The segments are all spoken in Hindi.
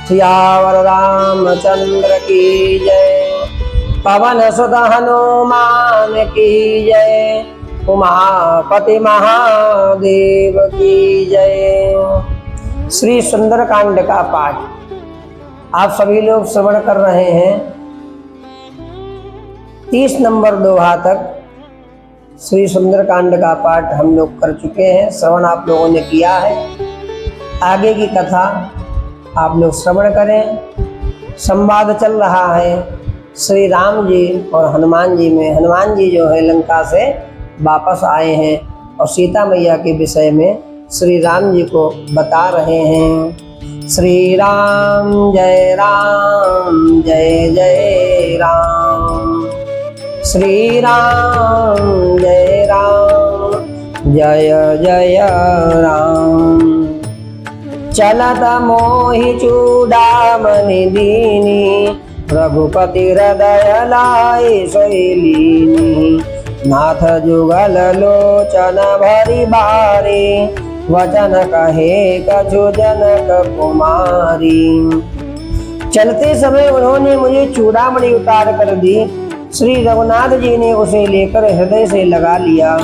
सियावर रामचंद्र की जय। पवन सुत हनुमान की जय। उमापति महादेव की जय। श्री सुंदरकांड का पाठ आप सभी लोग श्रवण कर रहे हैं। 30 नंबर दोहा तक श्री सुंदरकांड का पाठ हम लोग कर चुके हैं, श्रवण आप लोगों ने किया है। आगे की कथा आप लोग श्रवण करें। संवाद चल रहा है श्री राम जी और हनुमान जी में। हनुमान जी जो है लंका से वापस आए हैं और सीता मैया के विषय में श्री राम जी को बता रहे हैं। श्री राम जय जय राम। श्री राम जय जय राम। चलत मोहि चूड़ामणि दीनी, रघुपति हृदय लाए शैलीनी। नाथ जुगल लोचन भरी बारी, वचन कहे कछु जनक कुमारी। चलते समय उन्होंने मुझे चूड़ामणि उतार कर दी। श्री रघुनाथ जी ने उसे लेकर हृदय से लगा लिया।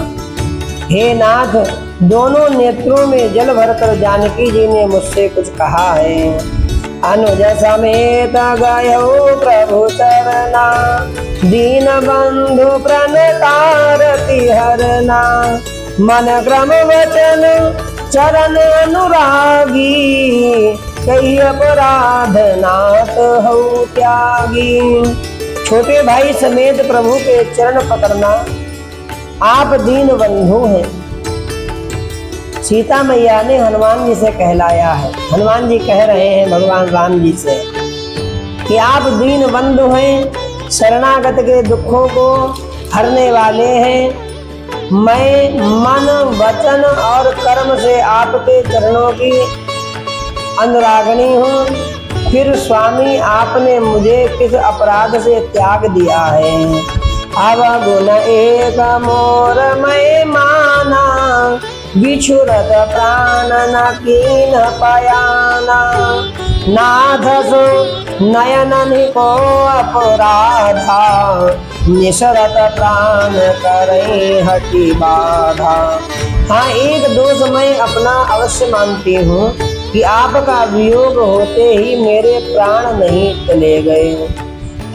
हे नाथ, दोनों नेत्रों में जल भरकर जानकी जी ने मुझसे कुछ कहा है। अनुज समेत गयो प्रभु चरना, दीन बंधु प्रणतारति हरना। मन क्रम वचन चरण अनुरागी, कई अपराध नाथ हो त्यागी। छोटे भाई समेत प्रभु के चरण पकड़ना, आप दीन बंधु हैं। सीता मैया ने हनुमान जी से कहलाया है। हनुमान जी कह रहे हैं भगवान राम जी से कि आप दीन बंधु हैं, शरणागत के दुखों को हरने वाले हैं। मैं मन वचन और कर्म से आपके चरणों की अनुरागनी हूँ। फिर स्वामी आपने मुझे किस अपराध से त्याग दिया है। अवगुण एक मोर मैं माना, बिछुरत प्राण न कीन पयाना। नाथ सो नयन को अपराधा, निसरत प्राण करे हटि बाधा। हाँ, एक दोष मैं अपना अवश्य मानती हूँ कि आपका वियोग होते ही मेरे प्राण नहीं चले गए।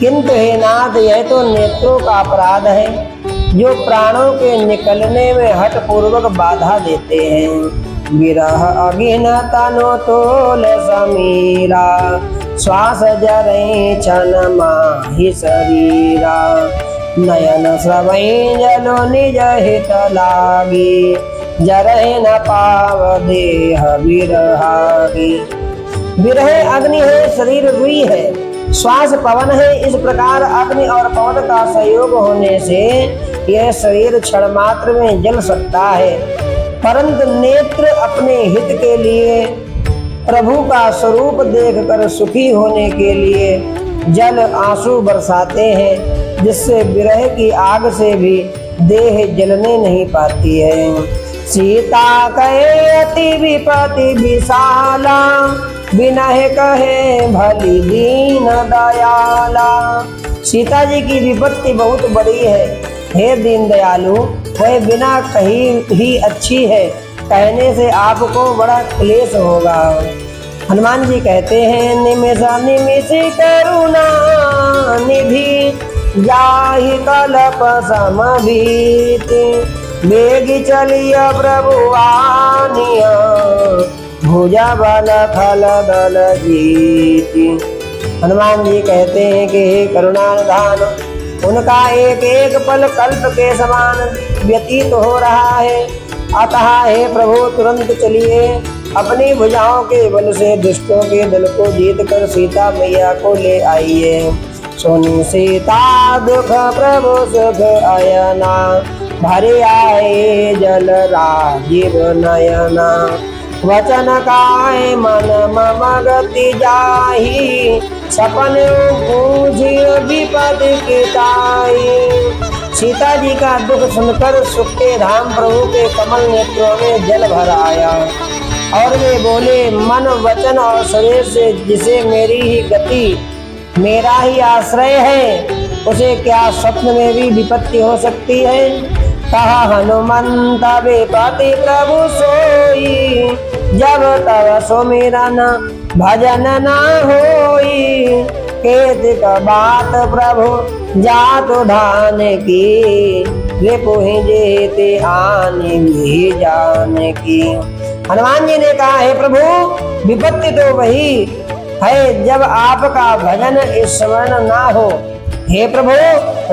किंतु हे नाथ, यह तो नेत्रों का अपराध है जो प्राणों के निकलने में हठ पूर्वक बाधा देते हैं। विरह अगिन तनो तोल समीरा, श्वास जरे छन माहि शरीरा। नयन स्रवई जलो निज हित लागी, जरहि न पाव देह विरहागी। विरह अग्नि है, शरीर रुई है, श्वास पवन है। इस प्रकार अग्नि और पवन का सहयोग होने से यह शरीर क्षण मात्र में जल सकता है, परंतु नेत्र अपने हित के लिए, प्रभु का स्वरूप देखकर सुखी होने के लिए जल आंसू बरसाते हैं, जिससे विरह की आग से भी देह जलने नहीं पाती है। सीता कहे अति विपति विशाला, बिनह कहे भली दीन दयाला। सीता जी की विपत्ति बहुत बड़ी है, हे दीन दयालु, वह बिना कही ही अच्छी है, कहने से आपको बड़ा क्लेश होगा। हनुमान जी कहते हैं निमिष निमिष करुणा निधि, जाहि कल्प समभीति। बेग चलिय प्रभु आनिया, भुजा बल खल दल जीति। हनुमान जी कहते हैं कि हे करुणानिधान, उनका एक एक पल कल्प के समान व्यतीत हो रहा है। अतः हे प्रभु, तुरंत चलिए, अपनी भुजाओं के बल से दुष्टों के दल को जीत कर सीता मैया को ले आइए। सुनि सीता दुख प्रभु सुख अयना, भरे आए जल राजीव नयना। वचन काय मन मम गति जाहि, सपन बूझिय विपति किताई। सीता जी का दुख सुनकर सुख के धाम प्रभु के कमल नेत्रों में जल भर आया और वे बोले, मन वचन और शरीर से जिसे मेरी ही गति, मेरा ही आश्रय है, उसे क्या स्वप्न में भी विपत्ति हो सकती है। कहा हनुमंत विपत्ति प्रभु सोई, जब तब सुमिरन भजन न होई। केतिक बात प्रभु जात ढान की, रिपुहि जेते आने भी जान की। हनुमान जी ने कहा, हे प्रभु, विपत्ति तो वही है जब आपका भजन स्मरण ना हो। हे प्रभु,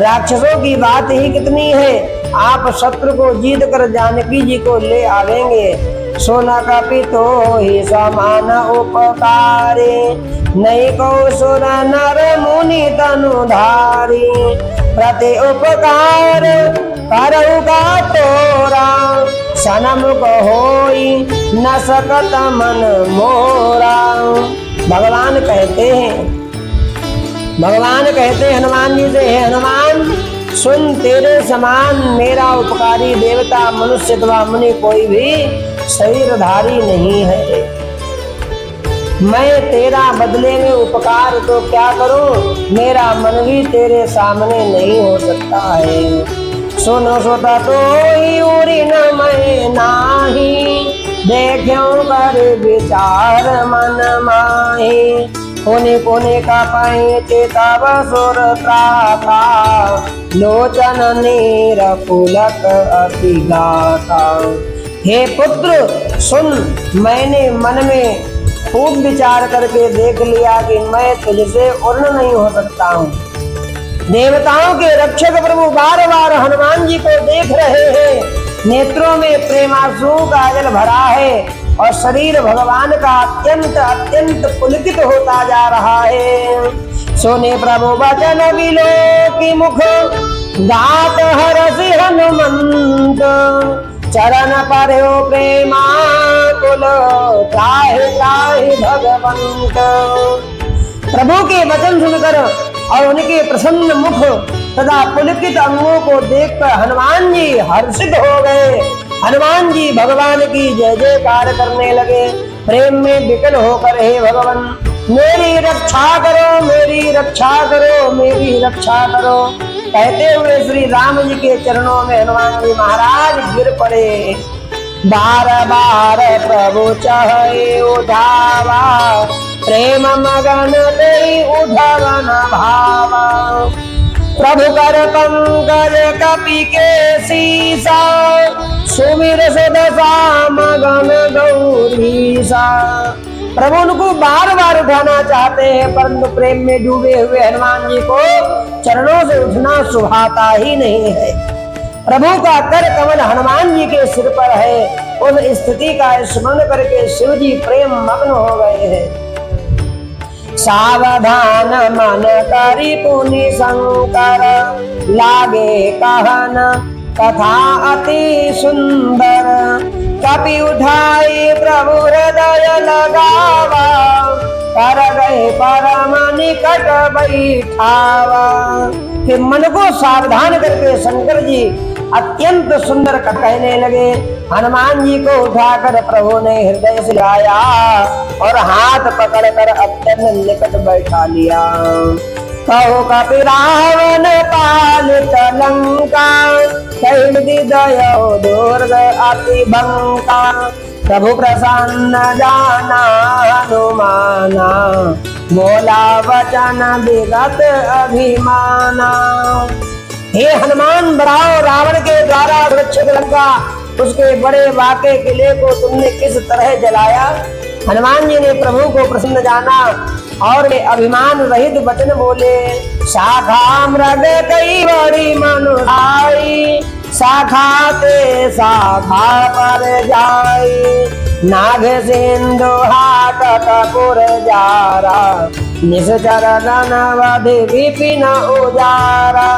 राक्षसों की बात ही कितनी है, आप शत्रु को जीत कर जानकी जी को ले आवेंगे। सोना का पितो ही समान उपकारे, नहीं को सुर नर मुनि तनुधारी। प्रति उपकार करऊ का तोरा, सनमुख होई न सकत मन मोरा। भगवान कहते हैं हनुमान जी से, हे हनुमान, सुन, तेरे समान मेरा उपकारी देवता मनुष्य अथवा मुनि कोई भी शरीरधारी नहीं है। मैं तेरा बदले में उपकार तो क्या करूं, मेरा मन भी तेरे सामने नहीं हो सकता है। सुनो सोता तो ही उरी न मैं नाही, देखो कर विचार मन माही। कोने कोने का पाए चेता बसुर त्राता, लोचन नीर पुलक अति गाता। हे पुत्र सुन, मैंने मन में खूब विचार करके देख लिया कि मैं तुझसे उर्ण नहीं हो सकता हूँ। देवताओं के रक्षक प्रभु बार बार हनुमान जी को देख रहे हैं, नेत्रों में प्रेमांशु का जल भरा है और शरीर भगवान का अत्यंत अत्यंत पुलकित होता जा रहा है। सोने प्रभु वचन विलोकी मुख, गात हरसि हनुमंत। चरण पर्यो प्रेमा कुल, त्राहि त्राहि भगवंत। प्रभु के वचन सुनकर और उनके प्रसन्न मुख तथा पुलकित अंगों को देखकर हनुमान जी हर्षित हो गए। हनुमान जी भगवान की जय जयकार करने लगे, प्रेम में विकल होकर, हे भगवान, मेरी रक्षा करो, मेरी रक्षा करो, मेरी रक्षा करो। कहते हुए श्री राम जी के चरणों में हनुमान जी महाराज गिर पड़े। बार बार प्रभु चाहे उधावा, प्रेम मगन तेरी उधवन भावा। प्रभु कर पंकज कपि के सीसा, सुमिर सुदशा मगन गौरीसा। प्रभु उनको बार बार उठाना चाहते हैं, परंतु प्रेम में डूबे हुए हनुमान जी को चरणों से उठना सुहाता ही नहीं है। प्रभु का कर कमल हनुमान जी के सिर पर है। उस स्थिति का स्मरण करके शिव जी प्रेम मग्न हो गए हैं। सावधान मन करि पुनि शंकर, लागे कहन कथा अति सुंदर। कपि उठाई प्रभु हृदय लगावा, कर गए परम निकट बैठावा। फिर मन को सावधान करके शंकर जी अत्यंत सुंदर कहने लगे। हनुमान जी को उठाकर प्रभु ने हृदय से लाया और हाथ पकड़कर अत्यंत निकट बैठा लिया। कहो कपि रावण पालित लंका, कैदी दयो दुर्ग अति बंका। प्रभु प्रसन्न जाना हनुमाना, बोला वचन विगत अभिमाना। हे हनुमान, बढ़ाओ, रावण के द्वारा सुरक्षित लंका, उसके बड़े वाके किले को तुमने किस तरह जलाया। हनुमान जी ने प्रभु को प्रसन्न जाना और वे अभिमान रहित वचन बोले। शाखा मृग कई बड़ी मनुहाई, शाखा ते शाखा पर जाई। नाग सिंधु हाट कपूर जारा, निश्चर नवधि विपिन उजारा।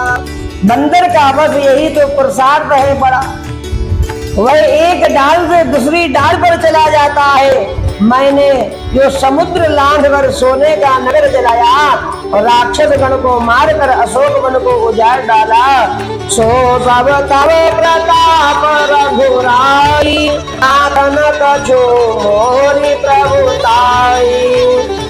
बंदर का बस यही तो पुरुषार्थ है बड़ा, वह एक डाल से दूसरी डाल पर चला जाता है। मैंने जो समुद्र लांघ कर सोने का नगर जलाया और राक्षस गण को मारकर अशोक वन को उजाड़ डाला, सो सब तव प्रताप रघुराई, नाथन कछु मोरी प्रभुताई।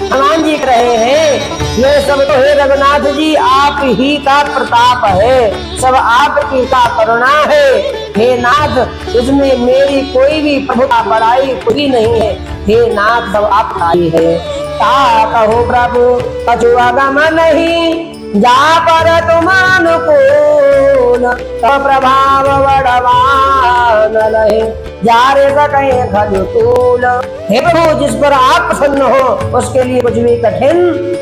हनुमान जी कह रहे हैं ये सब तो हे रघुनाथ जी आप ही का प्रताप है, सब आपकी का करुणा है। हे नाथ इसमें मेरी कोई भी प्रभुता बड़ाई कोई नहीं है। हे नाथ सब आपका ही है। ता कहो प्रभु कछु अगम नहीं, जा पर तुम अनुकूल, तो प्रभाव बड़वान लहे, जारे सके खजूल। हे प्रभु जिस पर आप प्रसन्न हो उसके लिए कुछ भी कठिन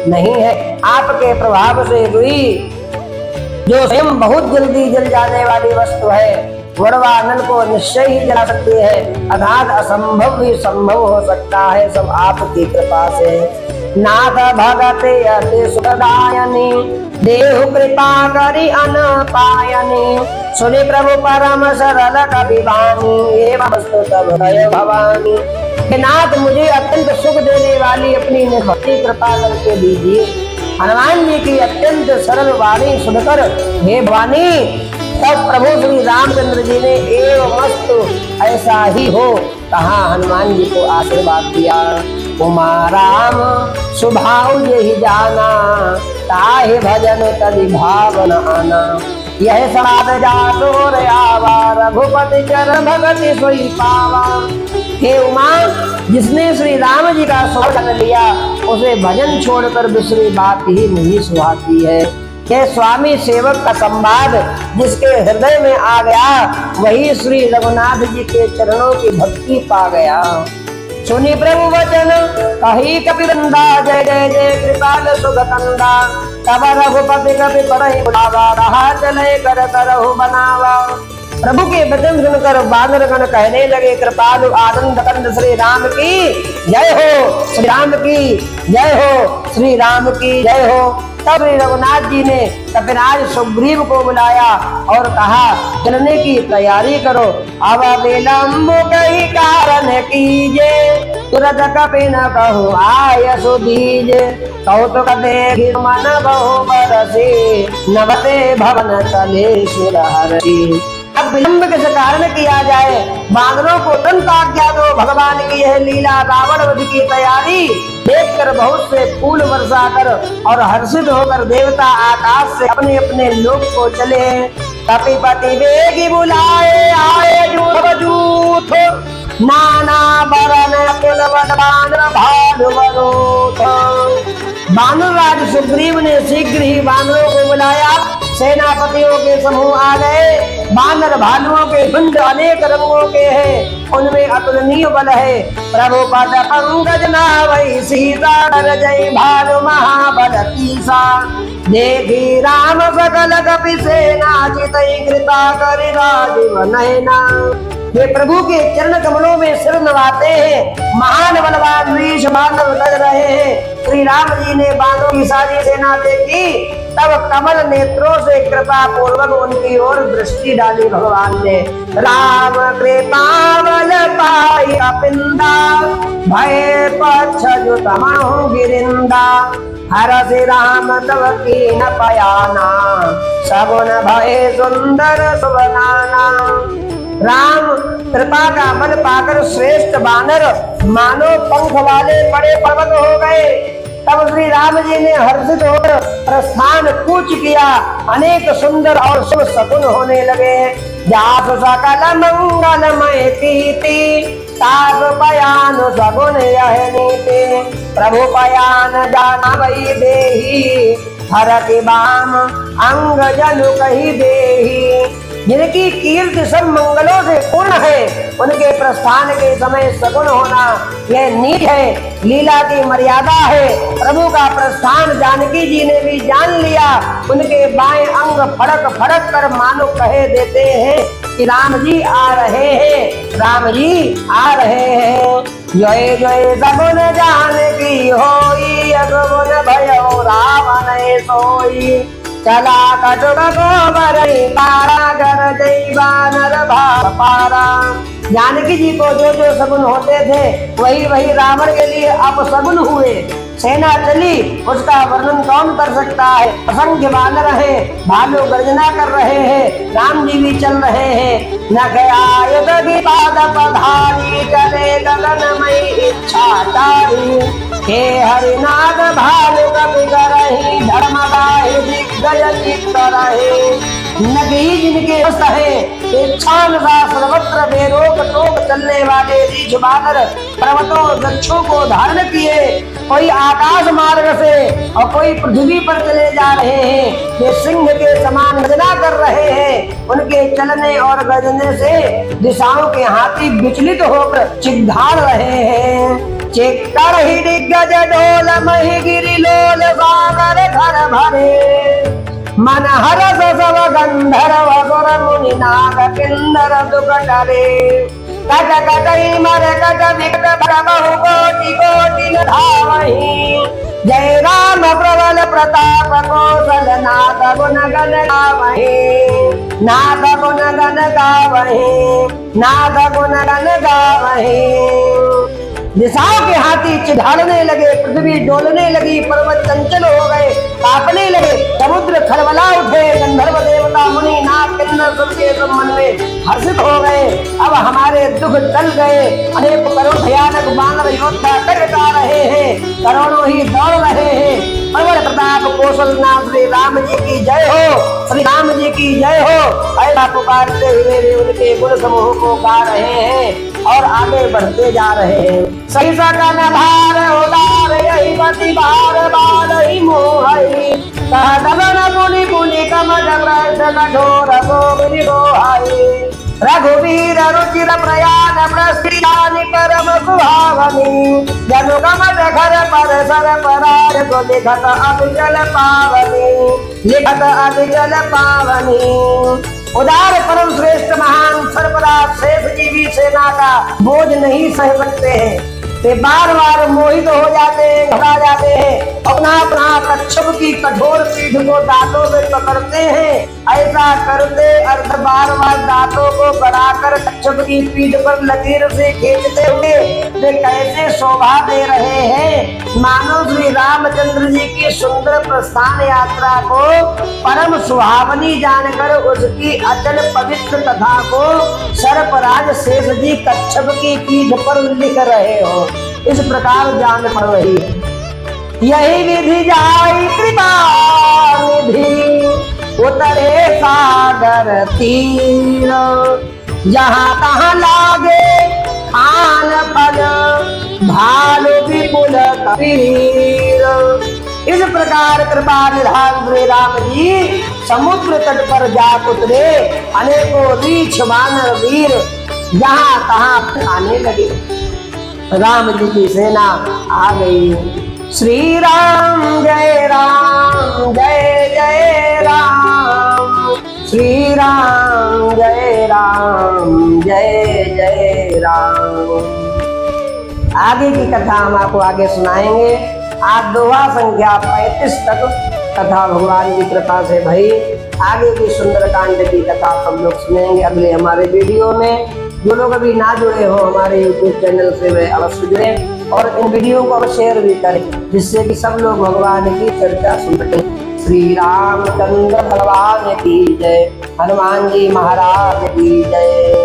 नहीं है। आपके प्रभाव से हुई जो स्वयं बहुत जल्दी जल जाने वाली वस्तु है, वरवानल को निश्चय ही जला सकती है, अर्थात असंभव भी संभव हो सकता है, सब आपकी कृपा से। नाथ भगते अति सुखदायनी, देहु कृपा करि अनपायनी, सुनि प्रभु परम सरल कपिवानी, एवं स्तुतव भय भवानी। हे नाथ मुझे अत्यंत सुख देने वाली अपनी निष्ठि कृपा करके दीजिए। हनुमान जी की अत्यंत सरल वाणी सुनकर हे भवानी, तब प्रभु श्री रामचंद्र जी ने एवं मस्तु ऐसा ही हो कहा, हनुमान जी को आशीर्वाद दिया। उमा राम स्वभाव यही जाना, ताहि भजन तदि भावन आना, यह समाद जासोर आवा, रघुपति चरण भगति सोई पावा। हे उमा जिसने श्री राम जी का स्मरण लिया उसे भजन छोड़कर दूसरी बात ही नहीं सुहाती है। ये स्वामी सेवक का संवाद जिसके हृदय में आ गया वही श्री रघुनाथ जी के चरणों की भक्ति पा गया। सुनि प्रभु वचन कही कपिवृंदा, जय जय जय कृपाल सुख कंदा, तब रघुपति कपि पढ़हि बुलावा, रहा चले कर करहु बनावा। प्रभु के वचन सुनकर बानरगण कहने लगे, कृपालु आनंद कंद श्री राम की जय हो, श्री राम की जय हो, श्री राम की जय हो। तब रघुनाथ जी ने कपिराज सुग्रीव को बुलाया और कहा चलने की तैयारी करो, अब विलंब कई कारण कीजे, तुरंत कपि न कहु आय सुदीजे, कौतुक देखि मन बहु बरसे, नवते भवन चले सुरहरि। अब विलंब किस कारण किया जाए, बानरों को तुरंत आज्ञा दो, भगवान की यह लीला रावण वध की तैयारी देखकर बहुत से फूल वर्षा कर और हर्षित होकर देवता आकाश से अपने अपने लोक को चले। कपिपति वेगी बुलाए आए जूथ, नाना बरन कुलवत बानर भालु बरूथ। बानरराज सुग्रीव ने शीघ्र ही बानरों को बुलाया, सेनापतियों के समूह आ गए। बानर भालुओं के झुंड अनेक रंगों के हैं, उनमें अतुलनीय बल है। प्रभु पद पंकज नावै सीता, डर जय भालु महाबल तीसा, देखी राम सकल कपि सेना, चितई कृपा करि राजीव नयना। वे प्रभु के चरण कमलों में सिर नवाते हैं, महान बलवान वीर बानर लड़ रहे हैं। श्री राम जी ने बानरों की सारी सेना देखी, तब कमल नेत्रों से कृपा पूर्वक उनकी ओर दृष्टि डाली भगवान ने। राम कृपा बल पाई कपिंदा, भय पछजु तमहु गिरिंदा, हरसि राम तव कीन पयाना, सगुन भय सुंदर सुबनाना। राम कृपा का बल पाकर श्रेष्ठ बानर मानो पंख वाले बड़े पर्वत हो गए। तब श्री राम जी ने हर्षित होकर प्रस्थान कूच किया, अनेक सुंदर और शुभ शकुन होने लगे। जास सकल मंगलमय कीर्ति, ताप पयान सगुन यह नीति, प्रभु पयान जाना वही देही, हरति बाम अंग जनु कही देही। जिनकी कीर्ति सब मंगलों से पूर्ण है, उनके प्रस्थान के समय सगुन होना यह नीच है, लीला की मर्यादा है। प्रभु का प्रस्थान जानकी जी ने भी जान लिया, उनके बाएं अंग फड़क फड़क कर मानो कहे देते हैं कि राम जी आ रहे हैं, राम जी आ रहे हैं। जय जय सगुन जानकी होई, अगुन भयो रावण सोई, चला कटुक गोबर पारा, गर जय बानर भाव पारा। जानकी जी को जो जो सगुन होते थे वही वही रावण के लिए अपसगुन हुए। सेना चली उसका वर्णन कौन कर सकता है। असंख्य वानर है, भालू गर्जना कर रहे हैं, राम जी भी चल रहे हैं। न आयुध की पाद पधारी चले गगनमयी इच्छाचारी हे हरिनाथ भालू कवि करहि धर्म गाहि दिग्गज चित्त रहे। नगरी जिनके वश है इच्छानुसार सर्वत्र बेरोक टोक चलने वाले रीछ बानर पर्वतों वृक्षों को धारण किए, कोई आकाश मार्ग से और कोई पृथ्वी पर चले जा रहे हैं। वे सिंह के समान गर्जना कर रहे हैं। उनके चलने और गर्जने से दिशाओं के हाथी विचलित होकर चिघाड़ रहे हैं। चिक्कर ही दिग्गज डोल मही गिरि लोल सागर घर भरे मन हरस सब गंधर्व सुर मुनि नाग किन्नर दुख डरे। कट कटई मर कट विकट बहु कोटि कोटि धावहि जय राम प्रबल प्रताप कौशल नाथ गुण गण गावहि नाथ गुण गण गावहि नाथ गुण गण गावहि। दिशाओं के हाथी चिढ़ाड़ने लगे, पृथ्वी डोलने लगी, पर्वत चंचल हो गए, कांपने लगे, समुद्र खलबला उठे, गंधर्व देवता मुनि नाग किन्नर सबके सब मन में हर्षित हो गए। अब हमारे दुख टल गए। अनेक करोड़ भयानक बानर योद्धा टकरा रहे हैं, करोड़ों ही दौड़ रहे हैं। प्रबल प्रताप कौशल नाथ श्री राम जी की जय हो, श्री राम जी की जय हो। ऐसा पुकारते हुए वे उनके गुण समूह को गा रहे हैं और आगे बढ़ते जा रहे हैं। सही सकन भार उदार यही पति भार बार ही मोहई कह दलन मुनि मुनि कमल ब्रज कठोर गोविंद गोहाई रघुवीर रुचिर प्रयाण प्रस्थितानि परम सुहावनी जनु कमल घर पर सर परार को लिखत अभिजल पावनी लिखत अभिजल पावनी। उदार परम श्रेष्ठ महान सर्वराज शेष जी भी सेना का बोझ नहीं सह सकते हैं। वे बार बार मोहित हो जाते हैं, घबरा जाते हैं, अपना अपना कच्छप की कठोर पीठ को दांतों से पकड़ते हैं। ऐसा करते अर्थ बार बार दांतों को बढ़ाकर कच्छप की पीठ पर लकीर से खींचते हुए वे कैसे शोभा दे रहे हैं, मानो श्री रामचंद्र जी की सुंदर प्रस्थान यात्रा को परम सुहावनी जानकर उसकी अचल पवित्र कथा को सर्पराज शेष जी कच्छप की पीठ पर लिख रहे हो। इस प्रकार जान पड़ रही है। यही विधि जाई कृपा निधि उतरे सागर तीर जहाँ तहाँ लागे खान फल भालू विपुल कबीर। इस प्रकार कृपा निधान श्री राम जी समुद्र तट पर जा उतरे। अनेकों रीछ वानर वीर जहाँ तहाँ आने लगे। राम जी की सेना आ गई। श्री राम जय जय राम श्री राम जय जय राम। आगे की कथा हम आपको आगे सुनाएंगे। आज दोहा संख्या 35 तक कथा भगवान की कृपा से भई। आगे की सुंदरकांड की कथा हम लोग सुनेंगे अगले हमारे वीडियो में। जो लोग अभी ना जुड़े हो हमारे YouTube चैनल से वे अवश्य जुड़े और इन वीडियो को शेयर भी करें, जिससे कि सब लोग भगवान की चर्चा सुन सकें। श्री रामचंद्र भगवान की जय, हनुमान जी महाराज की जय।